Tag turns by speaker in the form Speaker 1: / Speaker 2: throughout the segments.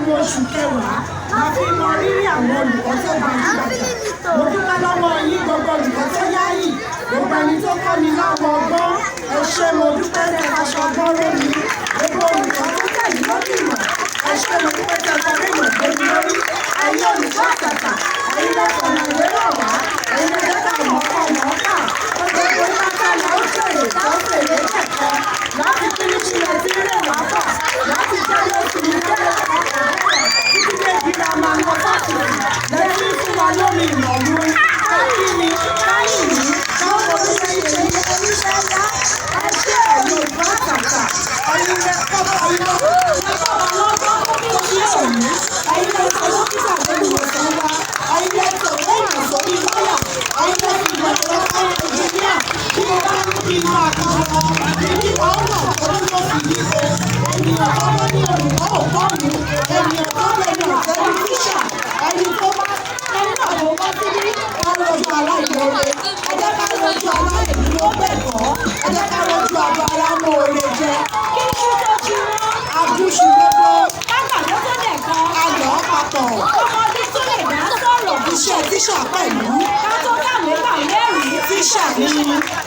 Speaker 1: nínú oṣù kẹwàá la fi mọ rírì àwọn olùkọ́ tó gbajúgbajà. Mo dúpẹ́ lọ́wọ́ yín gbogbo olùkọ́ tó yáyì, gbogbo ẹni tó kọ́ mi láwọn ọgbọ́n. Ẹ ṣé mo dúpẹ́ tẹ́ aṣọ ọgbọ́n lórí. Gbogbo olùkọ́ tó tẹ̀lé lókè mọ̀. Ẹ ṣé mo dúpẹ́ tẹ́ ọkọ̀ lé mọ̀ lórí lórí. Ẹ̀yin olùkọ́ àtàtà, ẹ̀yin lẹ́kọ̀ọ́ ìwé náà wá, ẹ̀yin lẹ́kọ̀ọ́ mọ̀ọ́kọ́ mọ̀ọ́kà. Gbogbo ìpátá la ó fèrè tó fèrè kẹ̀kẹ́ láti pínípínlẹ̀ tí ń rè wá bọ̀, láti jẹ́ lóṣù ní kẹ́lẹ́ ọkọ̀ bẹ̀rẹ̀ títí dé girama lọ fásitì lẹ́yìn fún wa lómi ìmọ̀wé. Káyìn ni káyìn ní káwọn oníṣẹ́ ìṣe ní oníṣẹ́ ńlá. Ẹ ṣé ẹ̀yin ìgbà àtàtà, ẹ̀yin lẹ́kọ̀ọ́ lọ́gbọ́n tó ní òní, ẹ̀yin lẹ́kọ̀ọ́ dókítà lórí ìwòsàn wa, ẹ̀yin lẹ́kọ̀ọ́ lẹ́yìn sórí lọ́yà, ẹ̀yin lẹ́kọ̀ọ́ ìgbàlódé ẹnjìníà tí mo bá ní kí n máa kọ́ ọ ní ọ̀nà olóńgbò sì yí ṣe. Ènìyàn tó lé ní olùkọ́ ògbọ́n mi, ènìyàn tó lé ní ọ̀fẹ́ ní tíṣà, ẹni tó bá nígbà tó bá ti ní wọn lójú aláìmoore. Ẹ jẹ́ ká lójú aláìní ló gbẹ̀kọ́, ẹ jẹ́ ká lójú àgbà alámọ̀ọ́re jẹ. Kí ni tó ti rán àbúṣu gbogbo? Kágbàdo tó lè kan ayọ̀ papọ̀. Ọmọdé tó lè dá sọ̀rọ̀. Iṣẹ́ tíṣà pẹ̀lú. Ká tó kàwé kàwéèrè. Tíṣà ni.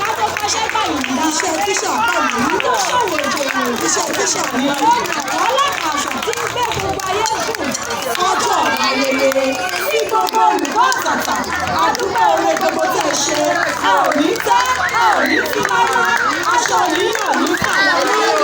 Speaker 1: Ká tó kọ́ṣẹ́ báyìí. Iṣẹ́ tíṣà pẹ̀lú. Ká tó ṣòwò ìjòyè. Iṣẹ́ tíṣà ni. Ọlọ́kàṣà tí ń gbé gbogbo ayé dùn. Ọjọ́ ayẹyẹ. Sí gbogbo olùkọ́ àtàtà. Àdúgbò oore gbogbo tẹ̀ ṣe. A ò ní tẹ́, a ò ní fi lára. Aṣọ yìí ò ní fàlàyé.